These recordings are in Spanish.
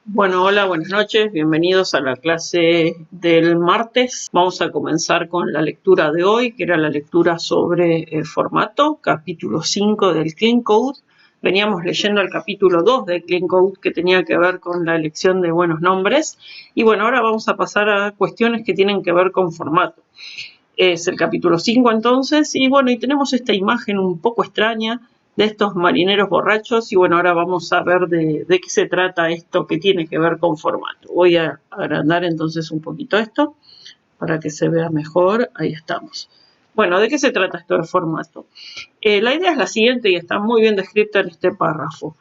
Bueno, hola, buenas noches, bienvenidos a la clase del martes. Vamos a comenzar con la lectura de hoy, que era la lectura sobre el formato, capítulo 5 del Clean Code. Veníamos leyendo el capítulo 2 del Clean Code, que tenía que ver con la elección de buenos nombres. Y bueno, ahora vamos a pasar a cuestiones que tienen que ver con formato. Es el capítulo 5 entonces, y bueno, y tenemos esta imagen un poco extraña de estos marineros borrachos, y bueno, ahora vamos a ver de qué se trata esto que tiene que ver con formato. Voy a agrandar entonces un poquito esto para que se vea mejor. Ahí estamos. Bueno, ¿de qué se trata esto de formato? La idea es la siguiente y está muy bien descrita en este párrafo.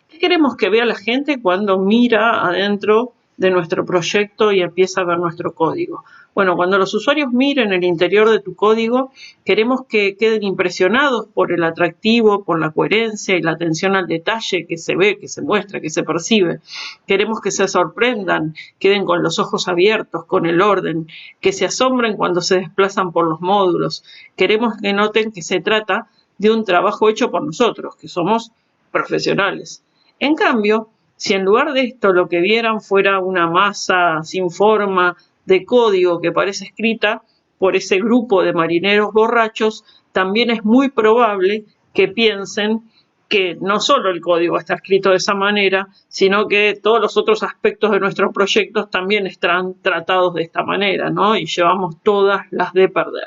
¿Qué queremos que vea la gente cuando mira adentro de nuestro proyecto y empieza a ver nuestro código? Bueno, cuando los usuarios miren el interior de tu código, queremos que queden impresionados por el atractivo, por la coherencia y la atención al detalle que se ve, que se muestra, que se percibe. Queremos que se sorprendan, queden con los ojos abiertos, con el orden, que se asombren cuando se desplazan por los módulos. Queremos que noten que se trata de un trabajo hecho por nosotros, que somos profesionales. En cambio, si en lugar de esto lo que vieran fuera una masa sin forma de código que parece escrita por ese grupo de marineros borrachos, también es muy probable que piensen que no solo el código está escrito de esa manera, sino que todos los otros aspectos de nuestros proyectos también están tratados de esta manera, ¿no? Y llevamos todas las de perder.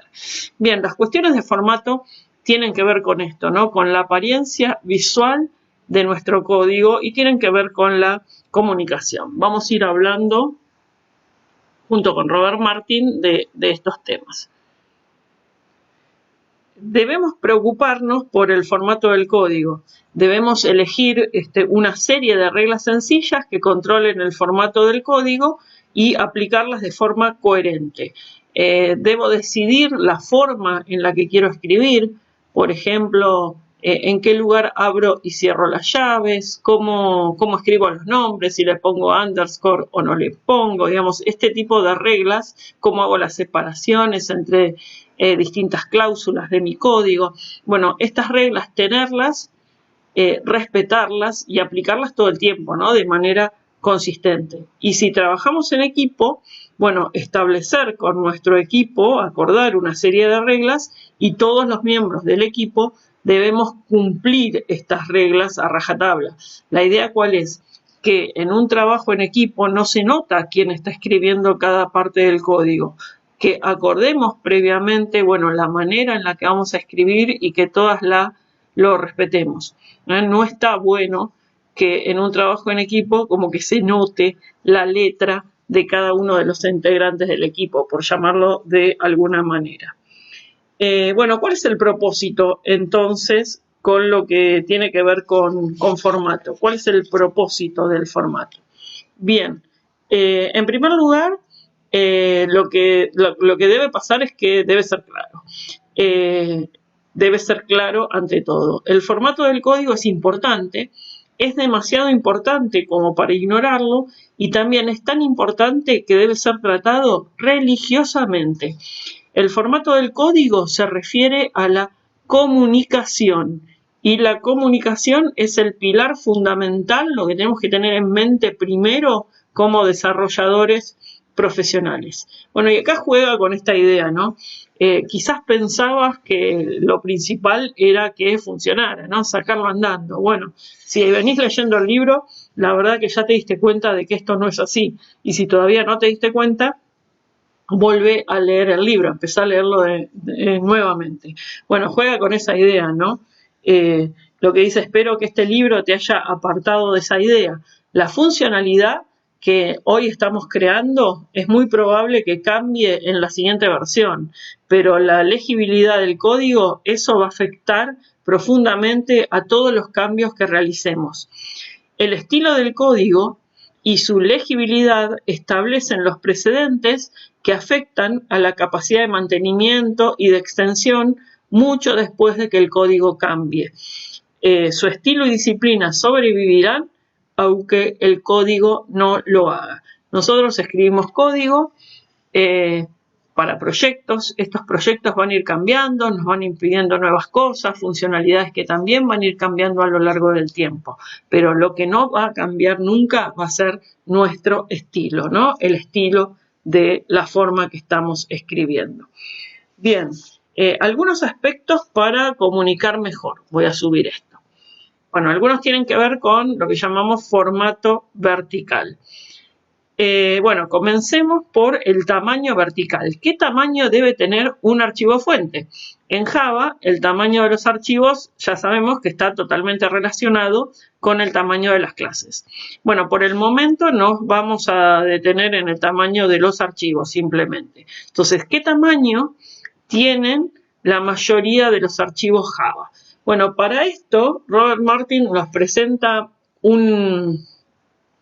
Bien, las cuestiones de formato tienen que ver con esto, ¿no? Con la apariencia visual de nuestro código y tienen que ver con la comunicación. Vamos a ir hablando junto con Robert Martin de estos temas. Debemos preocuparnos por el formato del código. Debemos elegir una serie de reglas sencillas que controlen el formato del código y aplicarlas de forma coherente. Debo decidir la forma en la que quiero escribir, por ejemplo, en qué lugar abro y cierro las llaves, cómo escribo los nombres, si le pongo underscore o no le pongo, digamos, este tipo de reglas, cómo hago las separaciones entre distintas cláusulas de mi código. Bueno, estas reglas, tenerlas, respetarlas y aplicarlas todo el tiempo, ¿no? De manera consistente. Y si trabajamos en equipo, bueno, establecer con nuestro equipo, acordar una serie de reglas y todos los miembros del equipo debemos cumplir estas reglas a rajatabla. La idea ¿cuál es? Que en un trabajo en equipo no se nota quién está escribiendo cada parte del código, que acordemos previamente, bueno, la manera en la que vamos a escribir y que todas lo respetemos. No está bueno que en un trabajo en equipo como que se note la letra de cada uno de los integrantes del equipo, por llamarlo de alguna manera. Bueno, ¿cuál es el propósito entonces con lo que tiene que ver con formato? ¿Cuál es el propósito del formato? Bien, en primer lugar, lo que debe pasar es que debe ser claro. Debe ser claro ante todo. El formato del código es importante, es demasiado importante como para ignorarlo y también es tan importante que debe ser tratado religiosamente. El formato del código se refiere a la comunicación y la comunicación es el pilar fundamental, lo que tenemos que tener en mente primero como desarrolladores profesionales. Bueno, y acá juega con esta idea, ¿no? Quizás pensabas que lo principal era que funcionara, ¿no? Sacarlo andando. Bueno, si venís leyendo el libro, la verdad que ya te diste cuenta de que esto no es así. Y si todavía no te diste cuenta, vuelve a leer el libro, empezá a leerlo nuevamente. Bueno, juega con esa idea, ¿no? Lo que dice, espero que este libro te haya apartado de esa idea. La funcionalidad que hoy estamos creando es muy probable que cambie en la siguiente versión, pero la legibilidad del código, eso va a afectar profundamente a todos los cambios que realicemos. El estilo del código y su legibilidad establecen los precedentes que afectan a la capacidad de mantenimiento y de extensión mucho después de que el código cambie. Su estilo y disciplina sobrevivirán aunque el código no lo haga. Nosotros escribimos código para proyectos. Estos proyectos van a ir cambiando, nos van impidiendo nuevas cosas, funcionalidades que también van a ir cambiando a lo largo del tiempo. Pero lo que no va a cambiar nunca va a ser nuestro estilo, ¿no? El estilo de la forma que estamos escribiendo. Bien, algunos aspectos para comunicar mejor. Voy a subir esto. Bueno, algunos tienen que ver con lo que llamamos formato vertical. Bueno, comencemos por el tamaño vertical. ¿Qué tamaño debe tener un archivo fuente? En Java, el tamaño de los archivos ya sabemos que está totalmente relacionado con el tamaño de las clases. Bueno, por el momento nos vamos a detener en el tamaño de los archivos simplemente. Entonces, ¿qué tamaño tienen la mayoría de los archivos Java? Bueno, para esto, Robert Martin nos presenta un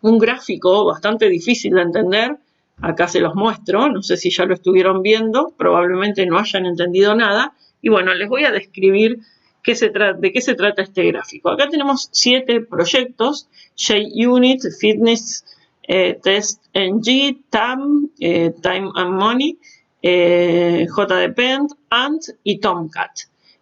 gráfico bastante difícil de entender. Acá se los muestro, no sé si ya lo estuvieron viendo, probablemente no hayan entendido nada. Y bueno, les voy a describir de qué se trata este gráfico. Acá tenemos 7 proyectos: JUnit, Fitness, TestNG, TAM, Time and Money, JDepend, Ant y Tomcat.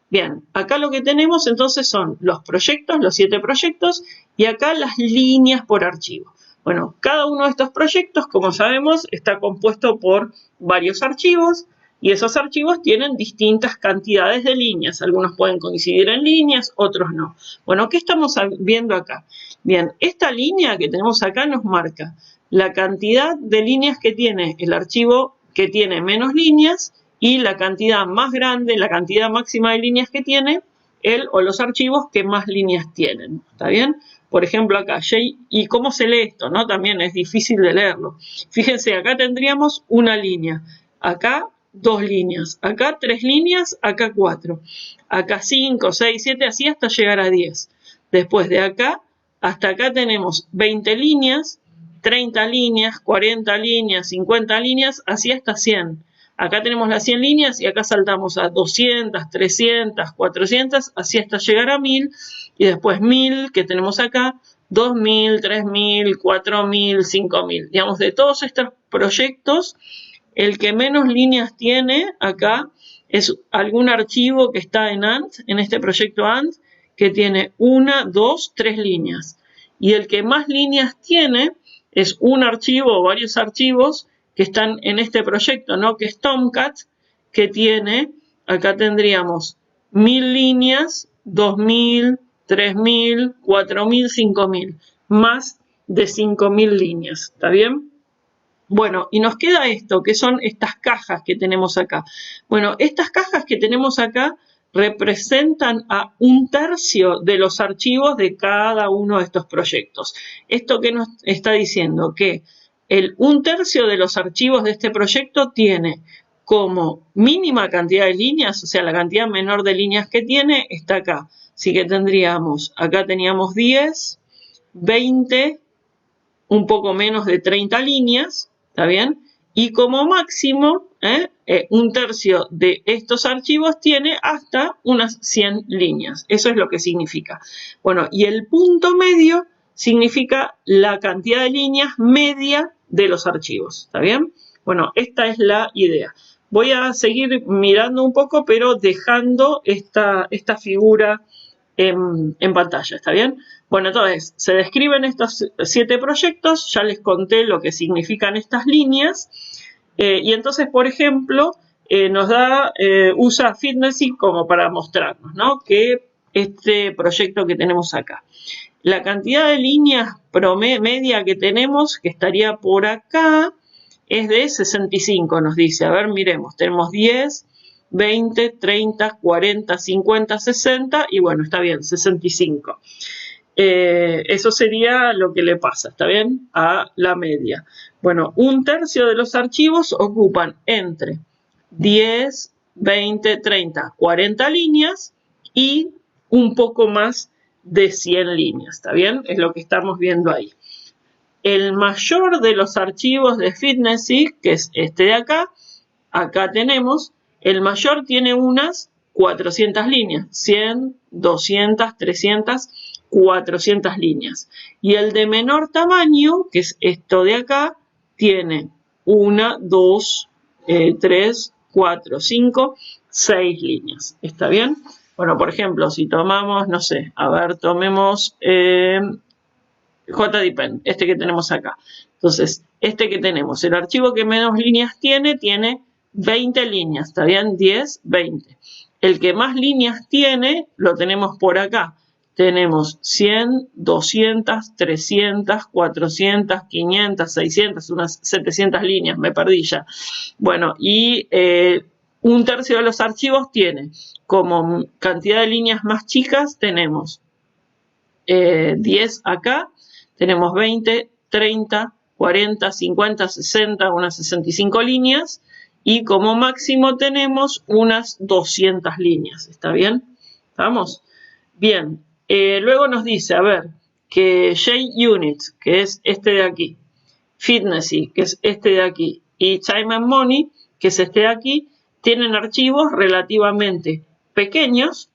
Bien, acá lo que tenemos entonces son los proyectos, los 7 proyectos, y acá las líneas por archivo. Bueno, cada uno de estos proyectos, como sabemos, está compuesto por varios archivos, y esos archivos tienen distintas cantidades de líneas. Algunos pueden coincidir en líneas, otros no. Bueno, ¿qué estamos viendo acá? Bien, esta línea que tenemos acá nos marca la cantidad de líneas que tiene el archivo que tiene menos líneas, y la cantidad más grande, la cantidad máxima de líneas que tiene él o los archivos que más líneas tienen. ¿Está bien? Por ejemplo, acá, ¿y cómo se lee esto? ¿No? También es difícil de leerlo. Fíjense, acá tendríamos una línea, acá 2 líneas, acá 3 líneas, acá 4, acá 5, 6, 7, así hasta llegar a 10. Después de acá hasta acá tenemos 20 líneas, 30 líneas, 40 líneas, 50 líneas, así hasta 100. Acá tenemos las 100 líneas y acá saltamos a 200, 300, 400, así hasta llegar a 1000. Y después 1000 que tenemos acá, 2000, 3000, 4000, 5000. Digamos, de todos estos proyectos, el que menos líneas tiene acá es algún archivo que está en Ant, en este proyecto Ant, que tiene 1, 2, 3 líneas. Y el que más líneas tiene es un archivo o varios archivos que están en este proyecto, ¿no? Que es Tomcat, que tiene, acá tendríamos 1000 líneas, 2000, 3000, 4000, 5000, más de 5000 líneas, ¿está bien? Bueno, y nos queda esto, que son estas cajas que tenemos acá. Bueno, estas cajas que tenemos acá representan a 1/3 de los archivos de cada uno de estos proyectos. ¿Esto qué nos está diciendo? Que el 1/3 de los archivos de este proyecto tiene como mínima cantidad de líneas, o sea, la cantidad menor de líneas que tiene está acá. Así que tendríamos, acá teníamos 10, 20, un poco menos de 30 líneas, ¿está bien? Y como máximo, 1/3 de estos archivos tiene hasta unas 100 líneas. Eso es lo que significa. Bueno, y el punto medio significa la cantidad de líneas media de los archivos, ¿está bien? Bueno, esta es la idea. Voy a seguir mirando un poco, pero dejando esta figura en pantalla, ¿está bien? Bueno, entonces, se describen estos 7 proyectos, ya les conté lo que significan estas líneas, y entonces, por ejemplo, usa Fitnessy como para mostrarnos, ¿no? Que este proyecto que tenemos acá. La cantidad de líneas media que tenemos, que estaría por acá, es de 65, nos dice. A ver, miremos, tenemos 10, 20, 30, 40, 50, 60 y bueno, está bien, 65. Eso sería lo que le pasa, ¿está bien? A la media. Bueno, 1/3 de los archivos ocupan entre 10, 20, 30, 40 líneas y un poco más de 100 líneas, ¿está bien? Es lo que estamos viendo ahí. El mayor de los archivos de Fitnessy, que es este de acá, acá tenemos, el mayor tiene unas 400 líneas, 100, 200, 300, 400 líneas. Y el de menor tamaño, que es esto de acá, tiene 1, 2, 3, 4, 5, 6 líneas. ¿Está bien? Bueno, por ejemplo, si tomamos, no sé, a ver, tomemos JDepend, este que tenemos acá. Entonces, este que tenemos, el archivo que menos líneas tiene 20 líneas, ¿está bien? 10, 20. El que más líneas tiene, lo tenemos por acá. Tenemos 100, 200, 300, 400, 500, 600, unas 700 líneas, me perdí ya. Bueno, y un tercio de los archivos tiene como cantidad de líneas más chicas, tenemos 10 acá, tenemos 20, 30, 40, 50, 60, unas 65 líneas y como máximo tenemos unas 200 líneas. ¿Está bien? ¿Estamos? Bien. Luego nos dice, a ver, que JUnit, que es este de aquí, Fitnessy, que es este de aquí, y Time and Money, que es este de aquí, tienen archivos relativamente pequeños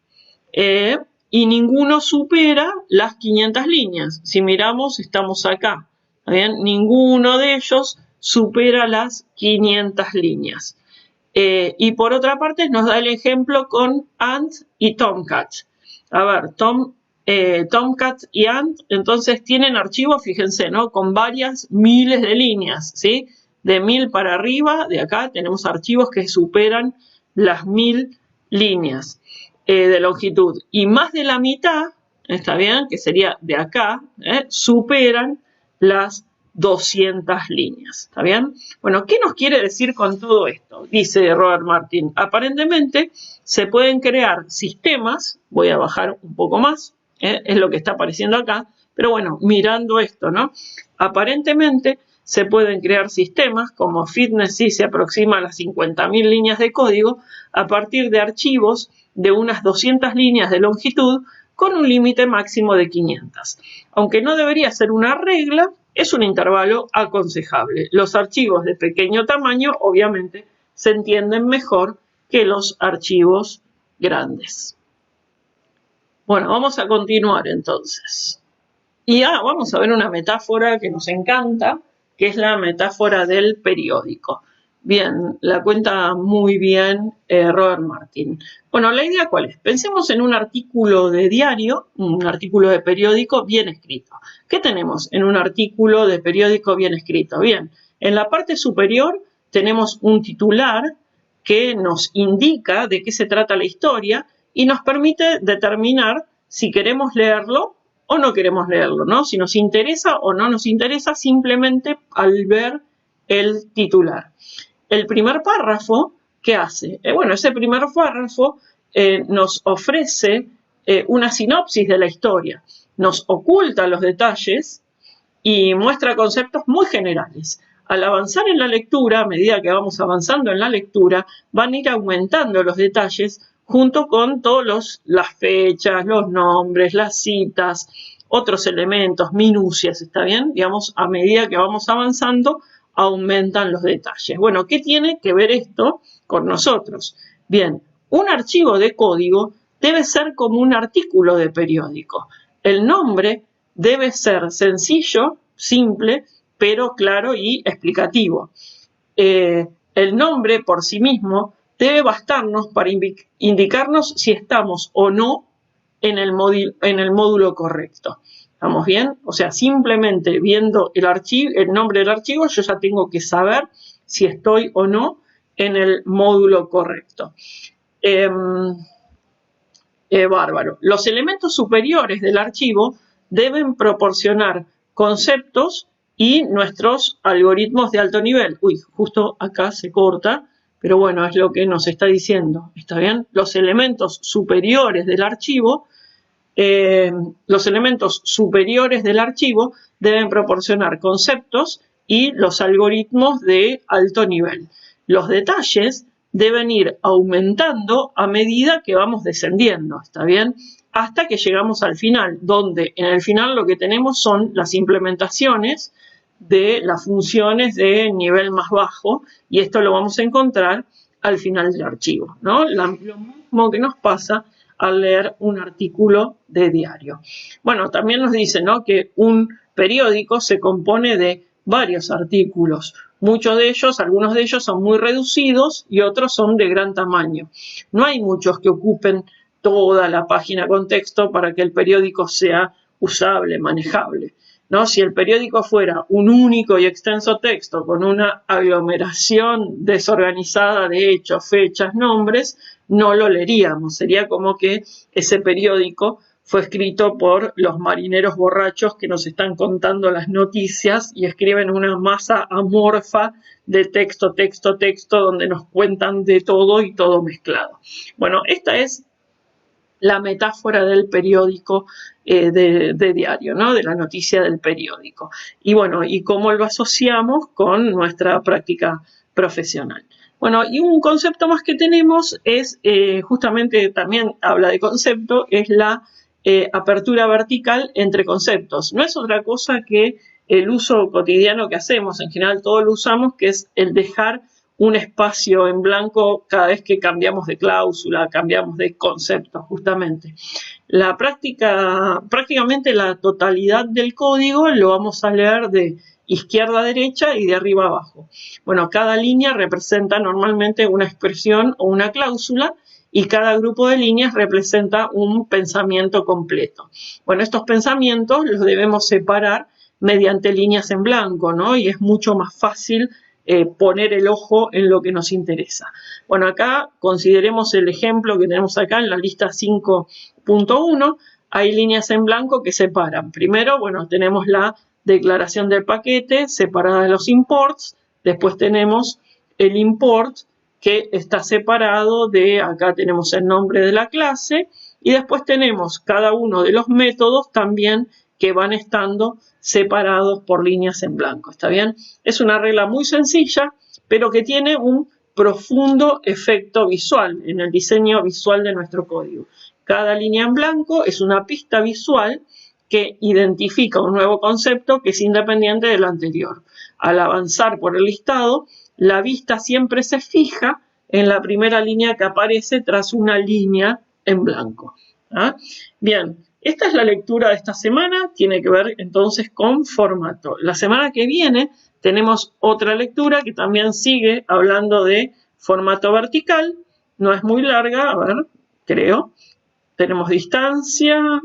y ninguno supera las 500 líneas. Si miramos, estamos acá. ¿Bien? Ninguno de ellos supera las 500 líneas. Y por otra parte nos da el ejemplo con Ant y Tomcat. A ver, Tomcat y Ant entonces tienen archivos, fíjense, ¿no? Con varias miles de líneas, ¿sí? De 1000 para arriba, de acá tenemos archivos que superan las 1000 líneas de longitud. Y más de la mitad, ¿está bien? Que sería de acá, superan las 200 líneas, ¿está bien? Bueno, ¿qué nos quiere decir con todo esto? Dice Robert Martin, aparentemente se pueden crear sistemas, voy a bajar un poco más, es lo que está apareciendo acá, pero bueno, mirando esto, ¿no? Aparentemente se pueden crear sistemas, como Fitnessy se aproxima a las 50.000 líneas de código, a partir de archivos de unas 200 líneas de longitud, con un límite máximo de 500. Aunque no debería ser una regla, es un intervalo aconsejable. Los archivos de pequeño tamaño, obviamente, se entienden mejor que los archivos grandes. Bueno, vamos a continuar entonces. Y vamos a ver una metáfora que nos encanta, que es la metáfora del periódico. Bien, la cuenta muy bien Robert Martin. Bueno, ¿la idea cuál es? Pensemos en un artículo de diario, un artículo de periódico bien escrito. ¿Qué tenemos en un artículo de periódico bien escrito? Bien, en la parte superior tenemos un titular que nos indica de qué se trata la historia y nos permite determinar si queremos leerlo o no queremos leerlo, ¿no? Si nos interesa o no nos interesa simplemente al ver el titular. El primer párrafo, ¿qué hace? Bueno, ese primer párrafo nos ofrece una sinopsis de la historia, nos oculta los detalles y muestra conceptos muy generales. Al avanzar en la lectura, a medida que vamos avanzando en la lectura, van a ir aumentando los detalles junto con todas las fechas, los nombres, las citas, otros elementos, minucias, ¿está bien? Digamos, a medida que vamos avanzando, aumentan los detalles. Bueno, ¿qué tiene que ver esto con nosotros? Bien, un archivo de código debe ser como un artículo de periódico. El nombre debe ser sencillo, simple, pero claro y explicativo. El nombre por sí mismo debe bastarnos para indicarnos si estamos o no en el módulo correcto. ¿Estamos bien? O sea, simplemente viendo el nombre del archivo, yo ya tengo que saber si estoy o no en el módulo correcto. Bárbaro. Los elementos superiores del archivo deben proporcionar conceptos y nuestros algoritmos de alto nivel. Uy, justo acá se corta, pero bueno, es lo que nos está diciendo. ¿Está bien? Los elementos superiores del archivo deben proporcionar conceptos y los algoritmos de alto nivel. Los detalles deben ir aumentando a medida que vamos descendiendo, ¿está bien? Hasta que llegamos al final, donde en el final lo que tenemos son las implementaciones de las funciones de nivel más bajo, y esto lo vamos a encontrar al final del archivo, ¿no? Lo mismo que nos pasa al leer un artículo de diario. Bueno, también nos dice, ¿no?, que un periódico se compone de varios artículos. Muchos de ellos, algunos de ellos son muy reducidos y otros son de gran tamaño. No hay muchos que ocupen toda la página con texto para que el periódico sea usable, manejable, ¿no? Si el periódico fuera un único y extenso texto con una aglomeración desorganizada de hechos, fechas, nombres, no lo leeríamos. Sería como que ese periódico fue escrito por los marineros borrachos que nos están contando las noticias y escriben una masa amorfa de texto, texto, texto, donde nos cuentan de todo y todo mezclado. Bueno, esta es la metáfora del periódico de diario, ¿no? De la noticia del periódico. Y bueno, y cómo lo asociamos con nuestra práctica profesional. Bueno, y un concepto más que tenemos es, justamente también habla de concepto, es la apertura vertical entre conceptos. No es otra cosa que el uso cotidiano que hacemos, en general todo lo usamos, que es el dejar un espacio en blanco cada vez que cambiamos de cláusula, cambiamos de concepto, justamente. Prácticamente la totalidad del código lo vamos a leer de izquierda a derecha y de arriba a abajo. Bueno, cada línea representa normalmente una expresión o una cláusula y cada grupo de líneas representa un pensamiento completo. Bueno, estos pensamientos los debemos separar mediante líneas en blanco, ¿no? Y es mucho más fácil poner el ojo en lo que nos interesa. Bueno, acá consideremos el ejemplo que tenemos acá en la lista 5.1. Hay líneas en blanco que separan. Primero, bueno, tenemos la declaración del paquete separada de los imports. Después tenemos el import que está separado de, acá tenemos el nombre de la clase. Y después tenemos cada uno de los métodos también que van estando separados por líneas en blanco, ¿está bien? Es una regla muy sencilla, pero que tiene un profundo efecto visual en el diseño visual de nuestro código. Cada línea en blanco es una pista visual que identifica un nuevo concepto que es independiente del anterior. Al avanzar por el listado, la vista siempre se fija en la primera línea que aparece tras una línea en blanco. ¿Ah? Bien, esta es la lectura de esta semana, tiene que ver entonces con formato. La semana que viene tenemos otra lectura que también sigue hablando de formato vertical, no es muy larga, a ver, creo. Tenemos distancia,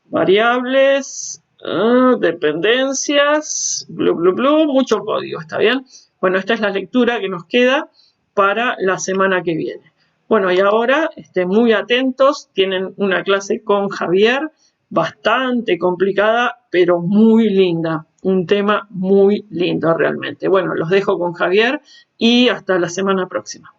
variables, dependencias, mucho código, ¿está bien? Bueno, esta es la lectura que nos queda para la semana que viene. Bueno, y ahora estén muy atentos, tienen una clase con Javier, bastante complicada, pero muy linda, un tema muy lindo realmente. Bueno, los dejo con Javier y hasta la semana próxima.